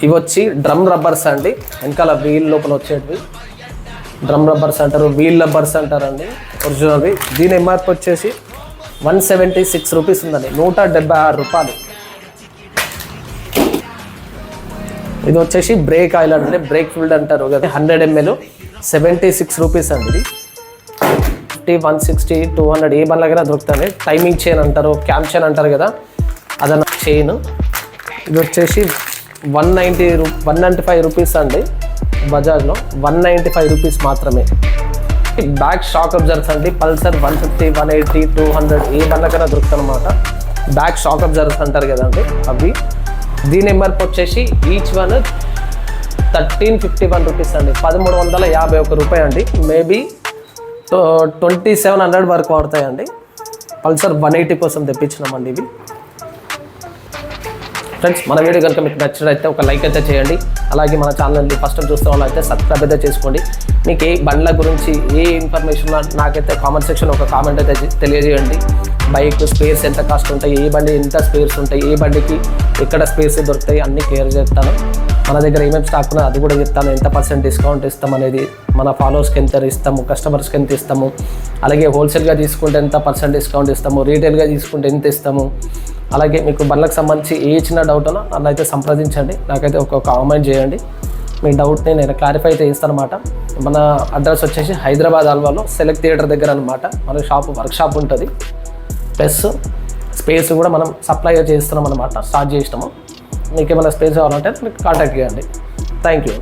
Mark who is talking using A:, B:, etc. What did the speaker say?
A: ఇవి వచ్చి drum rubbers అండి, వెనకాల వీల్ లోపల వచ్చేటివి డ్రమ్ రబ్బర్స్ అంటారు, వీల్ రబ్బర్స్ అంటారండి ఒరిజినల్వి. దీని ఎంఆర్పి వచ్చేసి 176 రూపీస్ ఉందండి, 176 రూపాయలు. ఇది వచ్చేసి బ్రేక్ ఆయిల్ అంటే బ్రేక్ ఫిల్డ్ అంటారు కదా, 100 ml 76 రూపీస్ అండి. ఇది 50, 160, 200 ఏ బండ్లకైనా దొరుకుతుంది. టైమింగ్ చైన్ అంటారు, క్యాంప్ చైన్ అంటారు కదా, అదన్న చైన్. ఇది వచ్చేసి 195 రూపీస్ అండి, బజాజ్లో 195 రూపీస్ మాత్రమే. బ్యాక్ షాక్ అబ్జర్వర్స్ అండి, పల్సర్ 150, 180, 200 ఏ బండ్లకైనా దొరుకుతుంది అనమాట. బ్యాక్ షాక్ అబ్జర్వర్స్ అంటారు కదండి అవి. దీని ఎంఆర్పి వచ్చేసి ఈచ్ వన్ 1351 రూపీస్ అండి, 1351 రూపాయి అండి. మేబీ 2700 వరకు పడతాయండి. పల్సర్ 180 కోసం తెప్పించినామండి ఇవి. ఫ్రెండ్స్, మన వీడియో కనుక మీకు నచ్చినట్లయితే ఒక లైక్ అయితే చేయండి. అలాగే మన ఛానల్ని ఫస్ట్ టైం చూస్తే వాళ్ళైతే సబ్స్క్రైబ్ అయితే చేసుకోండి. మీకు ఏ బండ్ల గురించి ఏ ఇన్ఫర్మేషన్ నాకైతే కామెంట్ సెక్షన్ ఒక కామెంట్ అయితే తెలియజేయండి. బైక్ స్పేర్స్ ఎంత కాస్ట్ ఉంటాయి, ఏ బండి ఎంత స్పేర్స్ ఉంటాయి, ఏ బండికి ఎక్కడ స్పేర్స్ దొరుకుతాయి అన్నీ క్లియర్ చేస్తాను. మన దగ్గర ఏమేమి స్టాక్ ఉన్నా అది కూడా చెప్తాను. ఎంత % డిస్కౌంట్ ఇస్తాం అనేది, మన ఫాలోవర్స్కి ఎంత ఇస్తాము, కస్టమర్స్కి ఎంత ఇస్తాము, అలాగే హోల్సేల్గా తీసుకుంటే ఎంత % డిస్కౌంట్ ఇస్తాము, రీటైల్గా తీసుకుంటే ఎంత ఇస్తాము. అలాగే మీకు బండ్లకు సంబంధించి ఏ చిన్న డౌట్ ఉన్నా నన్ను అయితే సంప్రదించండి, నాకైతే ఒక కామెంట్ చేయండి. మీ డౌట్ని నేను క్లారిఫై అయితే ఇస్తాను అనమాట. మన అడ్రస్ వచ్చేసి హైదరాబాద్ అల్వాలో సెలెక్ట్ థియేటర్ దగ్గర అనమాట. మన వర్క్ షాప్ ఉంటుంది, ప్లస్ స్పేస్ కూడా మనం సప్లై చేస్తున్నాం అనమాట, స్టార్ట్ చేసినాము. మీకు ఏమైనా స్పేస్ కావాలంటే మీకు కాంటాక్ట్ చేయండి. Thank you.